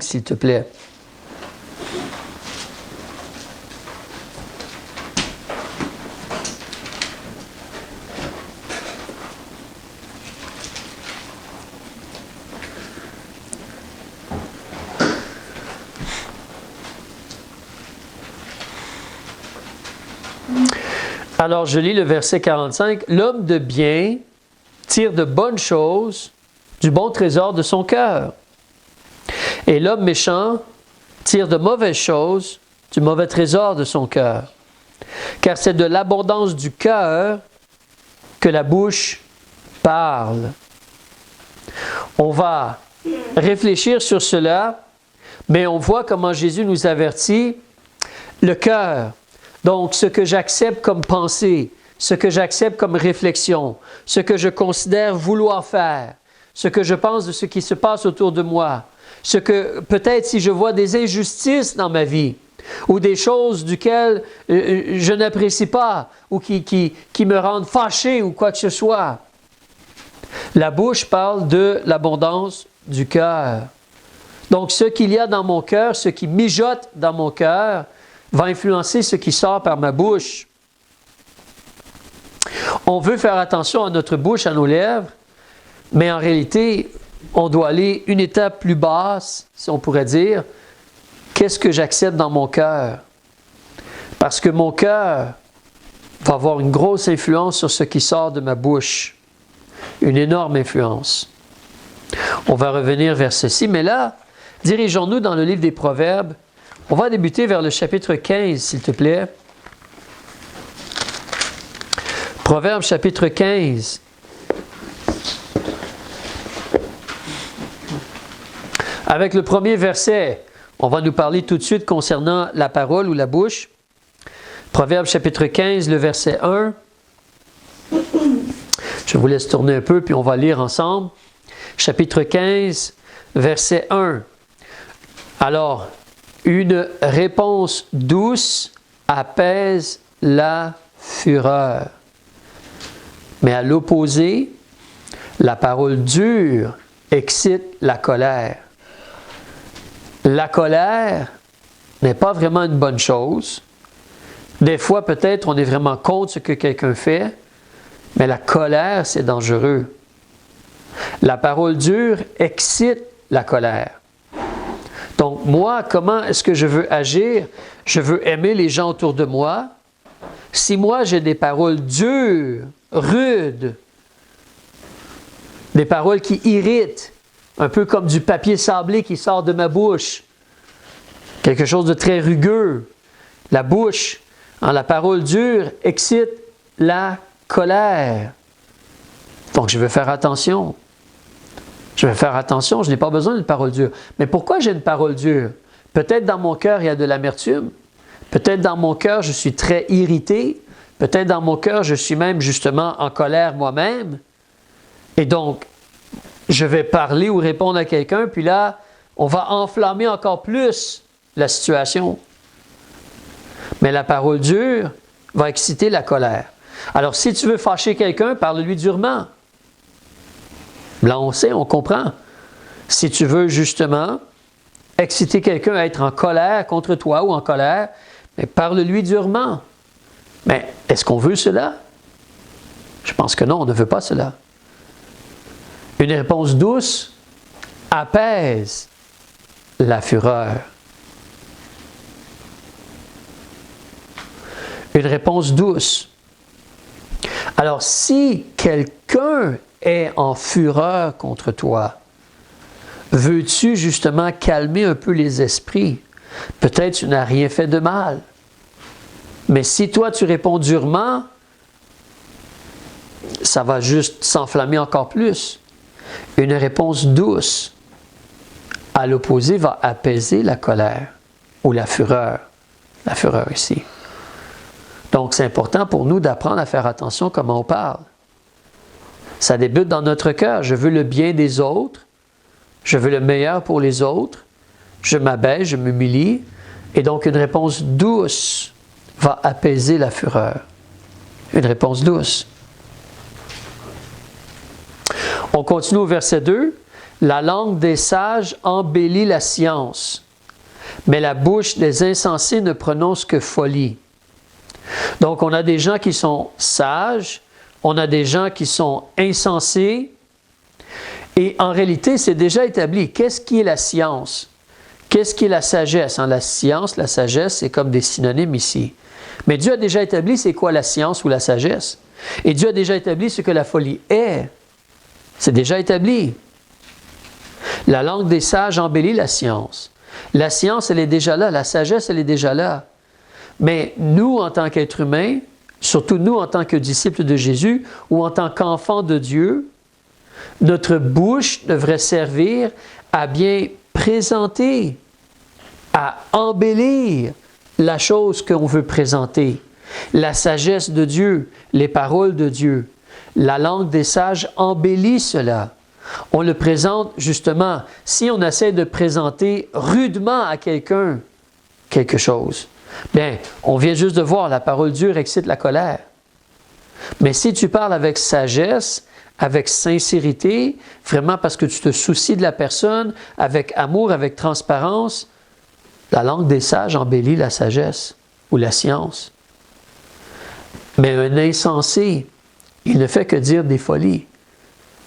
s'il te plaît. Alors, je lis le verset 45. « L'homme de bien tire de bonnes choses du bon trésor de son cœur. Et l'homme méchant tire de mauvaises choses du mauvais trésor de son cœur. Car c'est de l'abondance du cœur que la bouche parle. » On va réfléchir sur cela, mais on voit comment Jésus nous avertit. Le cœur, donc ce que j'accepte comme pensée, ce que j'accepte comme réflexion, ce que je considère vouloir faire, ce que je pense de ce qui se passe autour de moi, ce que peut-être si je vois des injustices dans ma vie, ou des choses duquel je n'apprécie pas, ou qui me rendent fâché ou quoi que ce soit. La bouche parle de l'abondance du cœur. Donc ce qu'il y a dans mon cœur, ce qui mijote dans mon cœur, va influencer ce qui sort par ma bouche. On veut faire attention à notre bouche, à nos lèvres, mais en réalité, on doit aller une étape plus basse, si on pourrait dire. Qu'est-ce que j'accepte dans mon cœur? Parce que mon cœur va avoir une grosse influence sur ce qui sort de ma bouche. Une énorme influence. On va revenir vers ceci, mais là, dirigeons-nous dans le livre des Proverbes. On va débuter vers le chapitre 15, s'il te plaît. Proverbes chapitre 15. Avec le premier verset, on va nous parler tout de suite concernant la parole ou la bouche. Proverbes chapitre 15, le verset 1. Je vous laisse tourner un peu, puis on va lire ensemble. Chapitre 15, verset 1. Alors, une réponse douce apaise la fureur. Mais à l'opposé, la parole dure excite la colère. La colère n'est pas vraiment une bonne chose. Des fois, peut-être, on est vraiment contre ce que quelqu'un fait, mais la colère, c'est dangereux. La parole dure excite la colère. Donc, moi, comment est-ce que je veux agir? Je veux aimer les gens autour de moi. Si moi, j'ai des paroles dures, rudes, des paroles qui irritent, un peu comme du papier sablé qui sort de ma bouche, quelque chose de très rugueux, la bouche, la parole dure, excite la colère. Donc, je veux faire attention. Je vais faire attention, je n'ai pas besoin d'une parole dure. Mais pourquoi j'ai une parole dure? Peut-être dans mon cœur, il y a de l'amertume. Peut-être dans mon cœur, je suis très irrité. Peut-être dans mon cœur, je suis même justement en colère moi-même. Et donc, je vais parler ou répondre à quelqu'un, puis là, on va enflammer encore plus la situation. Mais la parole dure va exciter la colère. Alors, si tu veux fâcher quelqu'un, parle-lui durement. Là, on sait, on comprend. Si tu veux justement exciter quelqu'un à être en colère contre toi ou en colère, mais parle-lui durement. Mais est-ce qu'on veut cela? Je pense que non, on ne veut pas cela. Une réponse douce apaise la fureur. Une réponse douce. Alors, si quelqu'un est en fureur contre toi, veux-tu justement calmer un peu les esprits? Peut-être tu n'as rien fait de mal. Mais si toi tu réponds durement, ça va juste s'enflammer encore plus. Une réponse douce, à l'opposé, va apaiser la colère ou la fureur. La fureur ici. Donc c'est important pour nous d'apprendre à faire attention comment on parle. Ça débute dans notre cœur. Je veux le bien des autres. Je veux le meilleur pour les autres. Je m'abaisse, je m'humilie. Et donc, une réponse douce va apaiser la fureur. Une réponse douce. On continue au verset 2. La langue des sages embellit la science, mais la bouche des insensés ne prononce que folie. Donc, on a des gens qui sont sages, on a des gens qui sont insensés, et en réalité, c'est déjà établi. Qu'est-ce qui est la science? Qu'est-ce qui est la sagesse? La science, la sagesse, c'est comme des synonymes ici. Mais Dieu a déjà établi c'est quoi la science ou la sagesse. Et Dieu a déjà établi ce que la folie est. C'est déjà établi. La langue des sages embellit la science. La science, elle est déjà là. La sagesse, elle est déjà là. Mais nous, en tant qu'êtres humains, surtout nous, en tant que disciples de Jésus ou en tant qu'enfants de Dieu, notre bouche devrait servir à bien présenter, à embellir la chose qu'on veut présenter. La sagesse de Dieu, les paroles de Dieu. La langue des sages embellit cela. On le présente justement, si on essaie de présenter rudement à quelqu'un quelque chose, bien, on vient juste de voir, la parole dure excite la colère. Mais si tu parles avec sagesse, avec sincérité, vraiment parce que tu te soucies de la personne, avec amour, avec transparence, la langue des sages embellit la sagesse ou la science. Mais un insensé, il ne fait que dire des folies.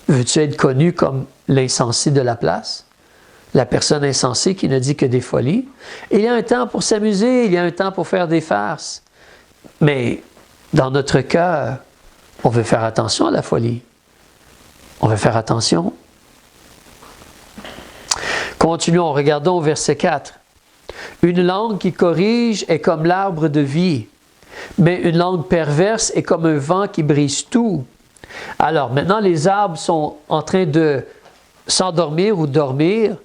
Veux-tu être connu comme l'insensé de la place? La personne insensée qui ne dit que des folies. Il y a un temps pour s'amuser, il y a un temps pour faire des farces. Mais dans notre cœur, on veut faire attention à la folie. On veut faire attention. Continuons, regardons au verset 4. Une langue qui corrige est comme l'arbre de vie, mais une langue perverse est comme un vent qui brise tout. Alors, maintenant, les arbres sont en train de s'endormir ou dormir.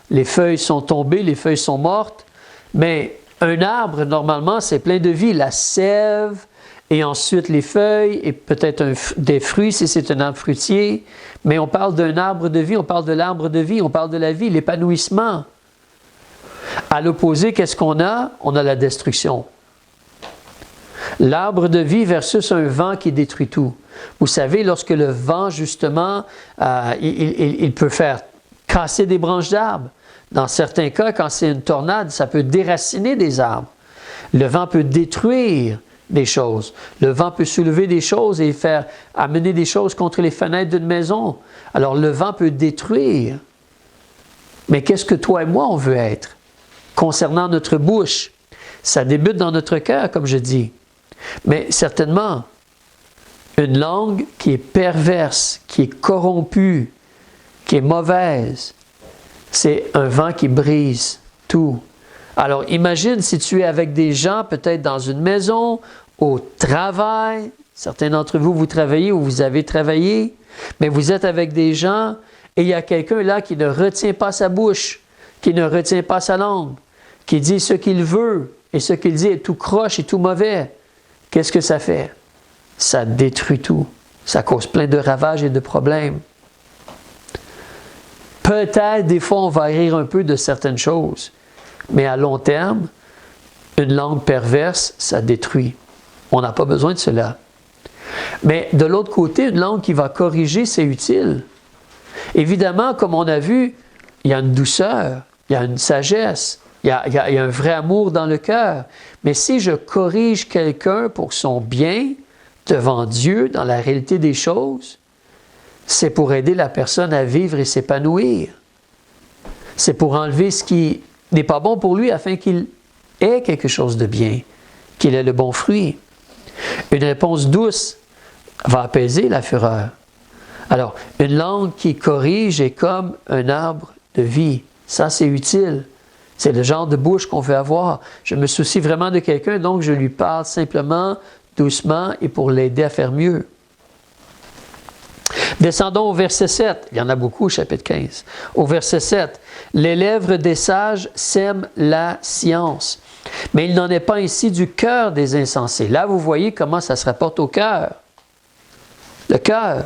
Les feuilles sont tombées, les feuilles sont mortes. Mais un arbre, normalement, c'est plein de vie. La sève, et ensuite les feuilles, et peut-être des fruits si c'est un arbre fruitier. Mais on parle d'un arbre de vie, on parle de l'arbre de vie, on parle de la vie, l'épanouissement. À l'opposé, qu'est-ce qu'on a? On a la destruction. L'arbre de vie versus un vent qui détruit tout. Vous savez, lorsque le vent, justement, il peut faire casser des branches d'arbres. Dans certains cas, quand c'est une tornade, ça peut déraciner des arbres. Le vent peut détruire des choses. Le vent peut soulever des choses et faire amener des choses contre les fenêtres d'une maison. Alors, le vent peut détruire. Mais qu'est-ce que toi et moi, on veut être? Concernant notre bouche, ça débute dans notre cœur, comme je dis. Mais certainement, une langue qui est perverse, qui est corrompue, qui est mauvaise, c'est un vent qui brise tout. Alors imagine si tu es avec des gens, peut-être dans une maison, au travail, certains d'entre vous, vous travaillez ou vous avez travaillé, mais vous êtes avec des gens et il y a quelqu'un là qui ne retient pas sa bouche, qui ne retient pas sa langue, qui dit ce qu'il veut et ce qu'il dit est tout croche et tout mauvais. Qu'est-ce que ça fait? Ça détruit tout. Ça cause plein de ravages et de problèmes. Peut-être, des fois, on va rire un peu de certaines choses. Mais à long terme, une langue perverse, ça détruit. On n'a pas besoin de cela. Mais de l'autre côté, une langue qui va corriger, c'est utile. Évidemment, comme on a vu, il y a une douceur, il y a une sagesse, il y a un vrai amour dans le cœur. Mais si je corrige quelqu'un pour son bien, devant Dieu, dans la réalité des choses, c'est pour aider la personne à vivre et s'épanouir. C'est pour enlever ce qui n'est pas bon pour lui afin qu'il ait quelque chose de bien, qu'il ait le bon fruit. Une réponse douce va apaiser la fureur. Alors, une langue qui corrige est comme un arbre de vie. Ça, c'est utile. C'est le genre de bouche qu'on veut avoir. Je me soucie vraiment de quelqu'un, donc je lui parle simplement, doucement, et pour l'aider à faire mieux. Descendons au verset 7. Il y en a beaucoup au chapitre 15. Au verset 7. « Les lèvres des sages sèment la science, mais il n'en est pas ainsi du cœur des insensés. » Là, vous voyez comment ça se rapporte au cœur. Le cœur.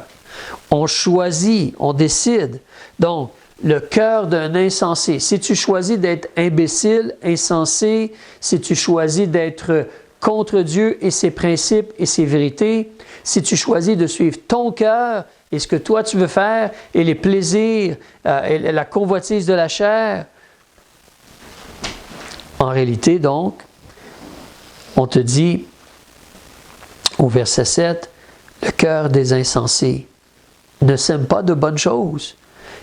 On choisit, on décide. Donc, le cœur d'un insensé. Si tu choisis d'être imbécile, insensé, si tu choisis d'être contre Dieu et ses principes et ses vérités, si tu choisis de suivre ton cœur, et ce que toi tu veux faire et les plaisirs et la convoitise de la chair. En réalité, donc, on te dit au verset 7, le cœur des insensés ne sème pas de bonnes choses.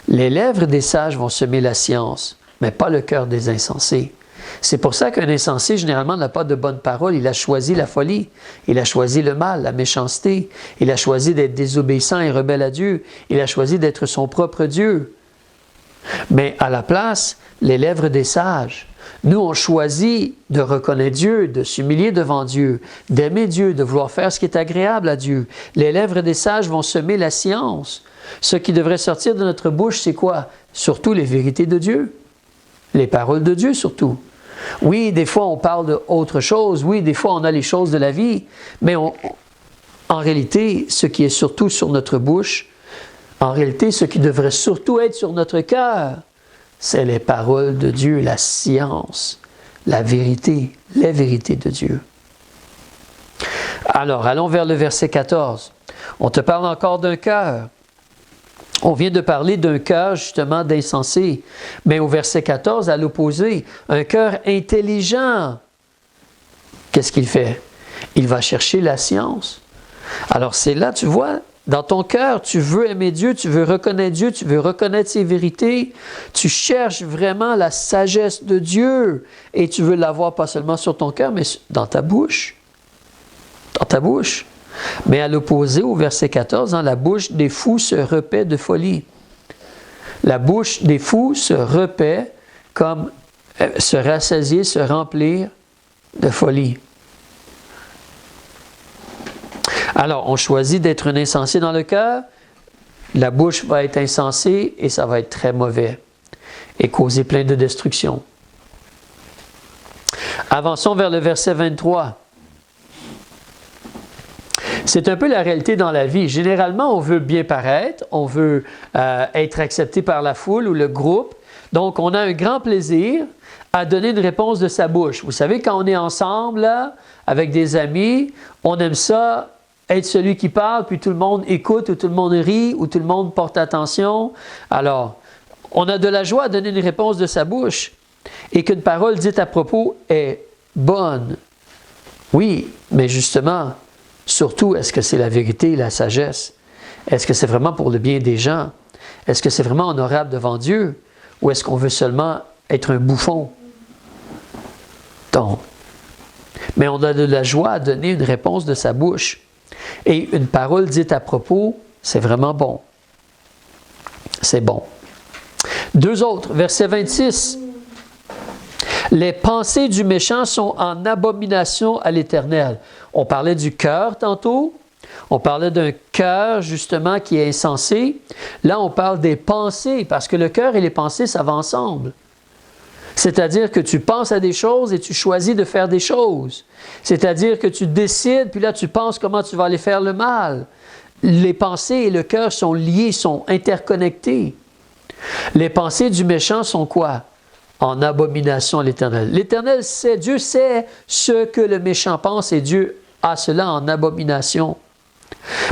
Les lèvres des sages vont semer la science, mais pas le cœur des insensés. C'est pour ça qu'un insensé, généralement, n'a pas de bonnes paroles. Il a choisi la folie, il a choisi le mal, la méchanceté, il a choisi d'être désobéissant et rebelle à Dieu, il a choisi d'être son propre Dieu. Mais à la place, les lèvres des sages, nous, on choisit de reconnaître Dieu, de s'humilier devant Dieu, d'aimer Dieu, de vouloir faire ce qui est agréable à Dieu. Les lèvres des sages vont semer la science. Ce qui devrait sortir de notre bouche, c'est quoi? Surtout les vérités de Dieu. Les paroles de Dieu, surtout. Oui, des fois, on parle d'autre chose. Oui, des fois, on a les choses de la vie. Mais en réalité, ce qui est surtout sur notre bouche, en réalité, ce qui devrait surtout être sur notre cœur, c'est les paroles de Dieu, la science, la vérité, les vérités de Dieu. Alors, allons vers le verset 14. On te parle encore d'un cœur. On vient de parler d'un cœur, justement, d'insensé. Mais au verset 14, à l'opposé, un cœur intelligent. Qu'est-ce qu'il fait? Il va chercher la science. Alors, c'est là, tu vois, dans ton cœur, tu veux aimer Dieu, tu veux reconnaître ses vérités, tu cherches vraiment la sagesse de Dieu et tu veux l'avoir pas seulement sur ton cœur, mais dans ta bouche. Dans ta bouche. Mais à l'opposé, au verset 14, la bouche des fous se repaît de folie. La bouche des fous se repaît comme se rassasier, se remplir de folie. Alors, on choisit d'être un insensé dans le cœur, la bouche va être insensée et ça va être très mauvais et causer plein de destruction. Avançons vers le verset 23. C'est un peu la réalité dans la vie. Généralement, on veut bien paraître, on veut être accepté par la foule ou le groupe. Donc, on a un grand plaisir à donner une réponse de sa bouche. Vous savez, quand on est ensemble, là, avec des amis, on aime ça, être celui qui parle, puis tout le monde écoute, ou tout le monde rit, ou tout le monde porte attention. Alors, on a de la joie à donner une réponse de sa bouche. Et qu'une parole dite à propos est bonne. Oui, mais justement, surtout, est-ce que c'est la vérité et la sagesse? Est-ce que c'est vraiment pour le bien des gens? Est-ce que c'est vraiment honorable devant Dieu? Ou est-ce qu'on veut seulement être un bouffon? Donc, mais on a de la joie à donner une réponse de sa bouche. Et une parole dite à propos, c'est vraiment bon. C'est bon. Deux autres, verset 26. Les pensées du méchant sont en abomination à l'Éternel. On parlait du cœur tantôt. On parlait d'un cœur, justement, qui est insensé. Là, on parle des pensées, parce que le cœur et les pensées, ça va ensemble. C'est-à-dire que tu penses à des choses et tu choisis de faire des choses. C'est-à-dire que tu décides, puis là, tu penses comment tu vas aller faire le mal. Les pensées et le cœur sont liés, sont interconnectés. Les pensées du méchant sont quoi? En abomination à l'Éternel. L'Éternel sait, Dieu sait ce que le méchant pense et Dieu a cela en abomination.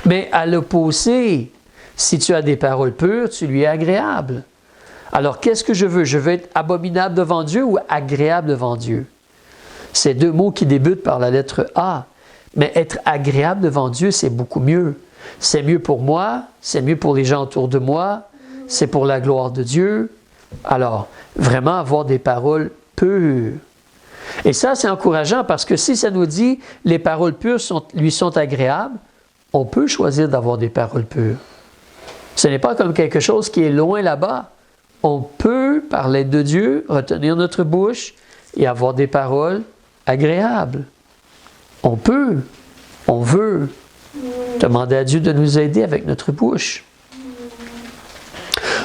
Mais à l'opposé, si tu as des paroles pures, tu lui es agréable. Alors, qu'est-ce que je veux? Je veux être abominable devant Dieu ou agréable devant Dieu? C'est deux mots qui débutent par la lettre A. Mais être agréable devant Dieu, c'est beaucoup mieux. C'est mieux pour moi, c'est mieux pour les gens autour de moi, c'est pour la gloire de Dieu. Alors, vraiment avoir des paroles pures. Et ça, c'est encourageant parce que si ça nous dit les paroles pures lui sont agréables, on peut choisir d'avoir des paroles pures. Ce n'est pas comme quelque chose qui est loin là-bas. On peut parler de Dieu, retenir notre bouche et avoir des paroles agréables. On peut, on veut demander à Dieu de nous aider avec notre bouche.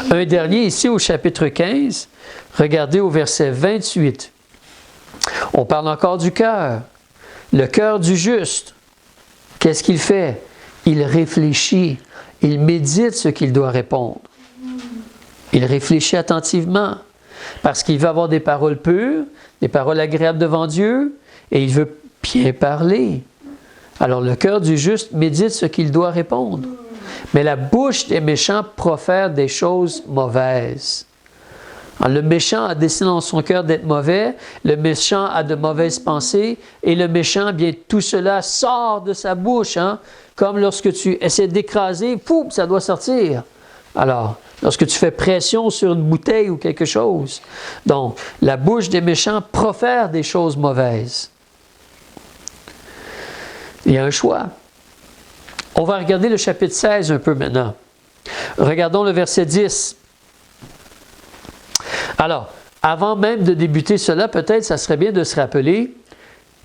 Un dernier ici au chapitre 15, regardez au verset 28. On parle encore du cœur. Le cœur du juste, qu'est-ce qu'il fait? Il réfléchit, il médite ce qu'il doit répondre. Il réfléchit attentivement parce qu'il veut avoir des paroles pures, des paroles agréables devant Dieu et il veut bien parler. Alors le cœur du juste médite ce qu'il doit répondre. Mais la bouche des méchants profère des choses mauvaises. Alors, le méchant a décidé dans son cœur d'être mauvais, le méchant a de mauvaises pensées, et le méchant, bien, tout cela sort de sa bouche, hein? Comme lorsque tu essaies d'écraser, pouf, ça doit sortir. Alors, lorsque tu fais pression sur une bouteille ou quelque chose. Donc, la bouche des méchants profère des choses mauvaises. Il y a un choix. On va regarder le chapitre 16 un peu maintenant. Regardons le verset 10. Alors, avant même de débuter cela, peut-être ça serait bien de se rappeler,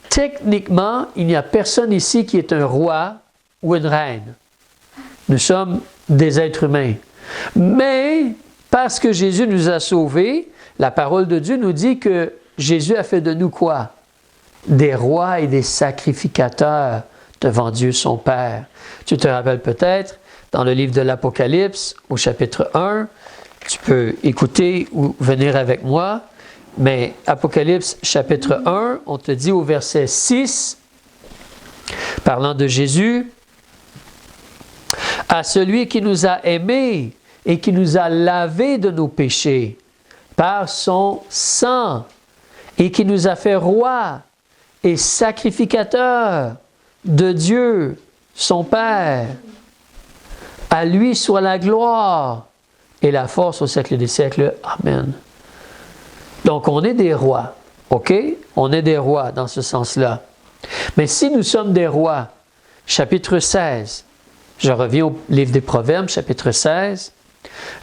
techniquement, il n'y a personne ici qui est un roi ou une reine. Nous sommes des êtres humains. Mais, parce que Jésus nous a sauvés, la parole de Dieu nous dit que Jésus a fait de nous quoi? Des rois et des sacrificateurs devant Dieu son Père. Tu te rappelles peut-être, dans le livre de l'Apocalypse, au chapitre 1, tu peux écouter ou venir avec moi, mais Apocalypse chapitre 1, on te dit au verset 6, parlant de Jésus, « À celui qui nous a aimés et qui nous a lavés de nos péchés par son sang et qui nous a fait rois et sacrificateurs de Dieu, son Père, à lui soit la gloire et la force au siècle des siècles. Amen. » Donc, on est des rois, OK? On est des rois dans ce sens-là. Mais si nous sommes des rois, chapitre 16, je reviens au livre des Proverbes, chapitre 16,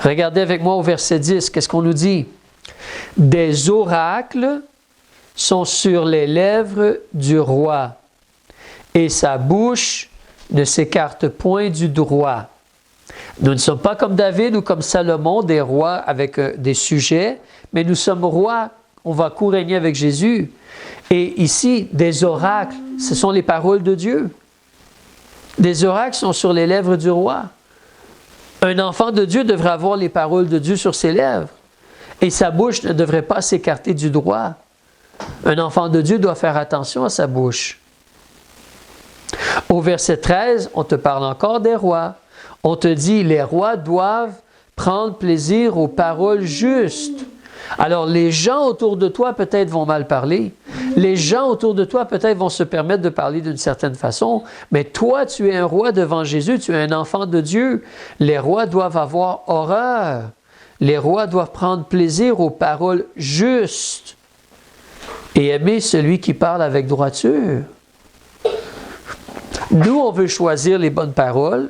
regardez avec moi au verset 10, qu'est-ce qu'on nous dit? « Des oracles sont sur les lèvres du roi, et sa bouche ne s'écarte point du droit. » Nous ne sommes pas comme David ou comme Salomon, des rois avec des sujets, mais nous sommes rois, on va co-régner avec Jésus. Et ici, des oracles, ce sont les paroles de Dieu. Des oracles sont sur les lèvres du roi. Un enfant de Dieu devrait avoir les paroles de Dieu sur ses lèvres. Et sa bouche ne devrait pas s'écarter du droit. Un enfant de Dieu doit faire attention à sa bouche. Au verset 13, on te parle encore des rois. On te dit, les rois doivent prendre plaisir aux paroles justes. Alors, les gens autour de toi peut-être vont mal parler. Les gens autour de toi peut-être vont se permettre de parler d'une certaine façon. Mais toi, tu es un roi devant Jésus, tu es un enfant de Dieu. Les rois doivent avoir horreur. Les rois doivent prendre plaisir aux paroles justes et aimer celui qui parle avec droiture. Nous, on veut choisir les bonnes paroles.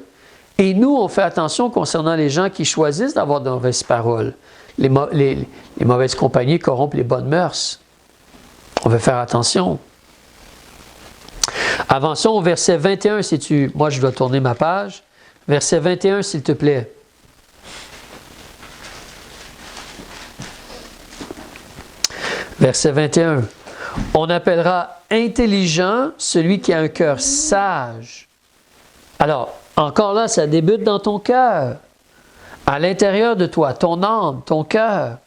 Et nous, on fait attention concernant les gens qui choisissent d'avoir de mauvaises paroles. Les mauvaises compagnies corrompent les bonnes mœurs. On veut faire attention. Avançons au verset 21, si tu... Moi, je dois tourner ma page. Verset 21, s'il te plaît. Verset 21. On appellera intelligent celui qui a un cœur sage. Alors, encore là, ça débute dans ton cœur, à l'intérieur de toi, ton âme, ton cœur.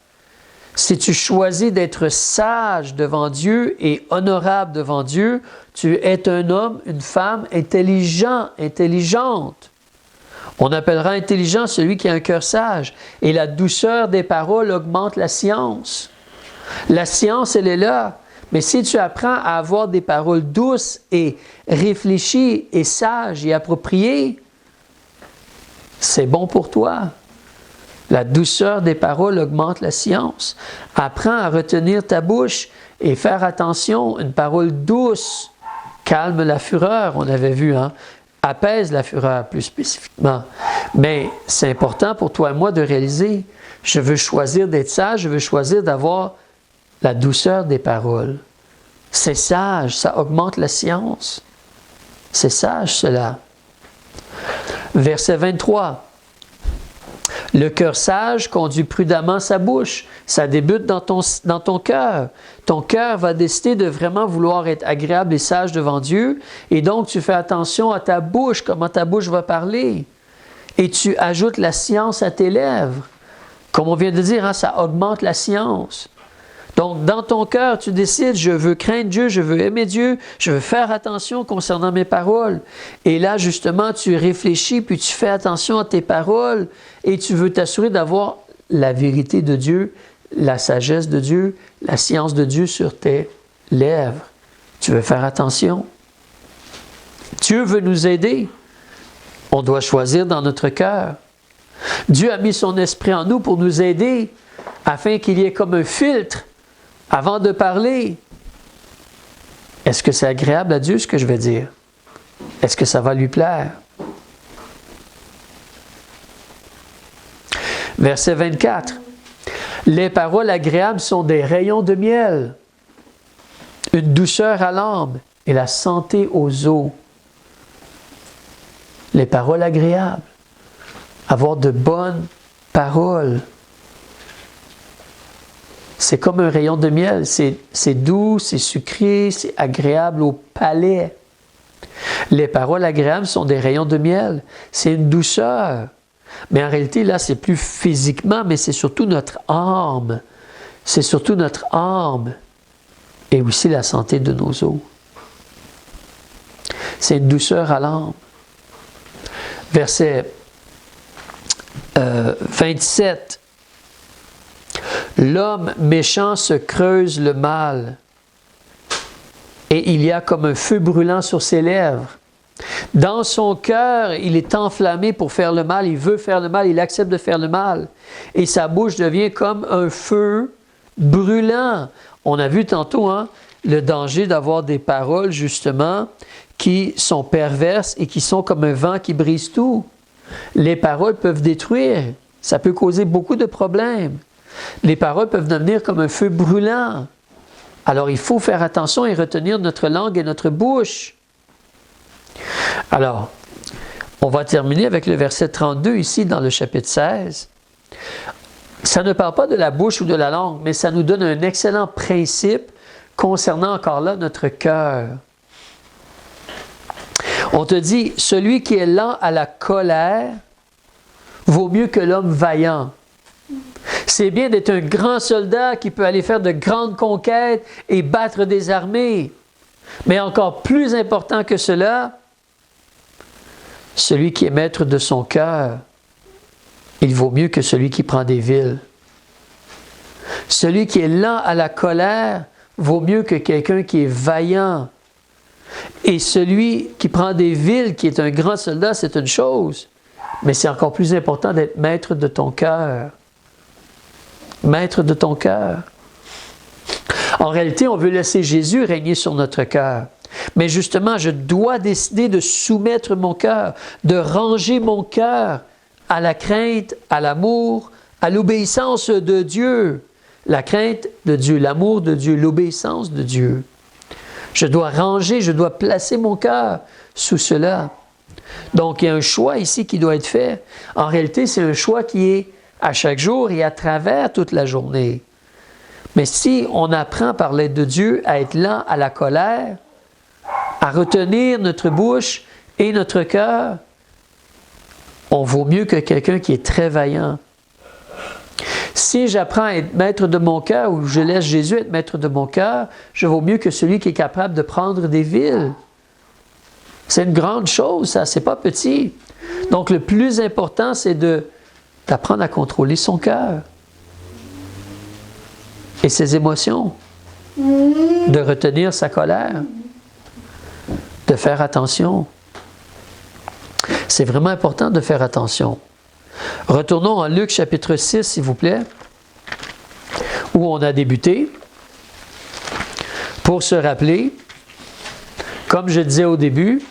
Si tu choisis d'être sage devant Dieu et honorable devant Dieu, tu es un homme, une femme intelligent, intelligente. On appellera intelligent celui qui a un cœur sage. Et la douceur des paroles augmente la science. La science, elle est là. Mais si tu apprends à avoir des paroles douces et réfléchies et sages et appropriées, c'est bon pour toi. La douceur des paroles augmente la science. Apprends à retenir ta bouche et faire attention. Une parole douce calme la fureur, on avait vu, hein? Apaise la fureur plus spécifiquement. Mais c'est important pour toi et moi de réaliser, je veux choisir d'être sage, je veux choisir d'avoir la douceur des paroles. C'est sage, ça augmente la science. C'est sage cela. Verset 23. Le cœur sage conduit prudemment sa bouche. Ça débute dans ton cœur. Ton cœur va décider de vraiment vouloir être agréable et sage devant Dieu. Et donc, tu fais attention à ta bouche, comment ta bouche va parler. Et tu ajoutes la science à tes lèvres. Comme on vient de dire, hein, ça augmente la science. Donc, dans ton cœur, tu décides, je veux craindre Dieu, je veux aimer Dieu, je veux faire attention concernant mes paroles. Et là, justement, tu réfléchis, puis tu fais attention à tes paroles, et tu veux t'assurer d'avoir la vérité de Dieu, la sagesse de Dieu, la science de Dieu sur tes lèvres. Tu veux faire attention. Dieu veut nous aider. On doit choisir dans notre cœur. Dieu a mis son esprit en nous pour nous aider, afin qu'il y ait comme un filtre avant de parler. Est-ce que c'est agréable à Dieu ce que je vais dire? Est-ce que ça va lui plaire? Verset 24. Les paroles agréables sont des rayons de miel, une douceur à l'âme et la santé aux os. Les paroles agréables. Avoir de bonnes paroles. C'est comme un rayon de miel. C'est doux, c'est sucré, c'est agréable au palais. Les paroles agréables sont des rayons de miel. C'est une douceur. Mais en réalité, là, c'est plus physiquement, mais c'est surtout notre âme. C'est surtout notre âme. Et aussi la santé de nos os. C'est une douceur à l'âme. Verset 27. L'homme méchant se creuse le mal, et il y a comme un feu brûlant sur ses lèvres. Dans son cœur, il est enflammé pour faire le mal, il veut faire le mal, il accepte de faire le mal. Et sa bouche devient comme un feu brûlant. On a vu tantôt le danger d'avoir des paroles, justement, qui sont perverses et qui sont comme un vent qui brise tout. Les paroles peuvent détruire. Ça peut causer beaucoup de problèmes. Les paroles peuvent devenir comme un feu brûlant. Alors, il faut faire attention et retenir notre langue et notre bouche. Alors, on va terminer avec le verset 32 ici dans le chapitre 16. Ça ne parle pas de la bouche ou de la langue, mais ça nous donne un excellent principe concernant encore là notre cœur. On te dit, celui qui est lent à la colère vaut mieux que l'homme vaillant. C'est bien d'être un grand soldat qui peut aller faire de grandes conquêtes et battre des armées. Mais encore plus important que cela, celui qui est maître de son cœur, il vaut mieux que celui qui prend des villes. Celui qui est lent à la colère vaut mieux que quelqu'un qui est vaillant. Et celui qui prend des villes, qui est un grand soldat, c'est une chose. Mais c'est encore plus important d'être maître de ton cœur. Maître de ton cœur. En réalité, on veut laisser Jésus régner sur notre cœur. Mais justement, je dois décider de soumettre mon cœur, de ranger mon cœur à la crainte, à l'amour, à l'obéissance de Dieu. La crainte de Dieu, l'amour de Dieu, l'obéissance de Dieu. Je dois ranger, je dois placer mon cœur sous cela. Donc, il y a un choix ici qui doit être fait. En réalité, c'est un choix qui est à chaque jour et à travers toute la journée. Mais si on apprend par l'aide de Dieu à être lent à la colère, à retenir notre bouche et notre cœur, on vaut mieux que quelqu'un qui est très vaillant. Si j'apprends à être maître de mon cœur ou je laisse Jésus être maître de mon cœur, je vaux mieux que celui qui est capable de prendre des villes. C'est une grande chose, ça, c'est pas petit. Donc le plus important, c'est d'apprendre à contrôler son cœur et ses émotions, de retenir sa colère, de faire attention. C'est vraiment important de faire attention. Retournons en Luc chapitre 6, s'il vous plaît, où on a débuté, pour se rappeler, comme je disais au début,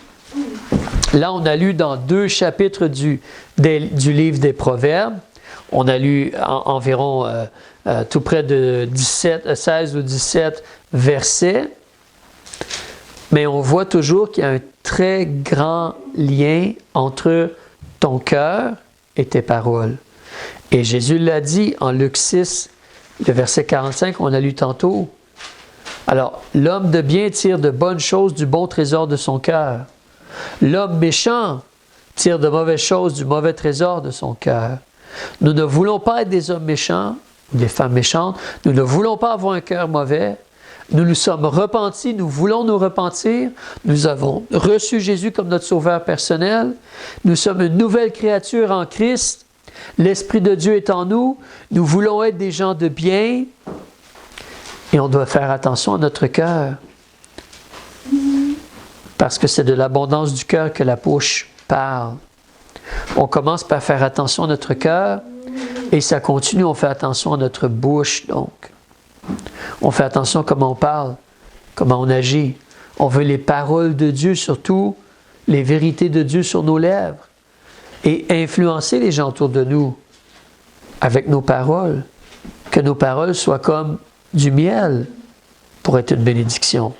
là on a lu dans 2 chapitres du livre des Proverbes, on a lu environ tout près de 16 ou 17 versets, mais on voit toujours qu'il y a un très grand lien entre ton cœur et tes paroles. Et Jésus l'a dit en Luc 6, le verset 45, on a lu tantôt. Alors, l'homme de bien tire de bonnes choses du bon trésor de son cœur. L'homme méchant tire de mauvaises choses du mauvais trésor de son cœur. Nous ne voulons pas être des hommes méchants, des femmes méchantes. Nous ne voulons pas avoir un cœur mauvais. Nous nous sommes repentis, nous voulons nous repentir. Nous avons reçu Jésus comme notre sauveur personnel. Nous sommes une nouvelle créature en Christ. L'Esprit de Dieu est en nous. Nous voulons être des gens de bien. Et on doit faire attention à notre cœur. Parce que c'est de l'abondance du cœur que la bouche parle. On commence par faire attention à notre cœur et ça continue, on fait attention à notre bouche donc. On fait attention à comment on parle, comment on agit. On veut les paroles de Dieu surtout, les vérités de Dieu sur nos lèvres et influencer les gens autour de nous avec nos paroles. Que nos paroles soient comme du miel pour être une bénédiction.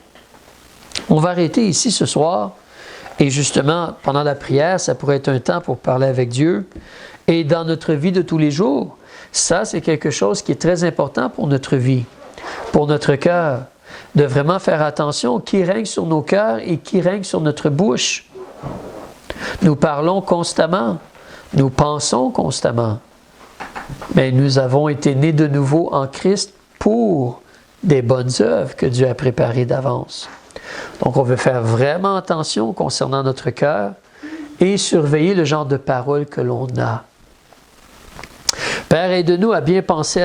On va arrêter ici ce soir et justement, pendant la prière, ça pourrait être un temps pour parler avec Dieu. Et dans notre vie de tous les jours, ça c'est quelque chose qui est très important pour notre vie, pour notre cœur, de vraiment faire attention qui règne sur nos cœurs et qui règne sur notre bouche. Nous parlons constamment, nous pensons constamment, mais nous avons été nés de nouveau en Christ pour des bonnes œuvres que Dieu a préparées d'avance. Donc, on veut faire vraiment attention concernant notre cœur et surveiller le genre de paroles que l'on a. Père, aide-nous à bien penser à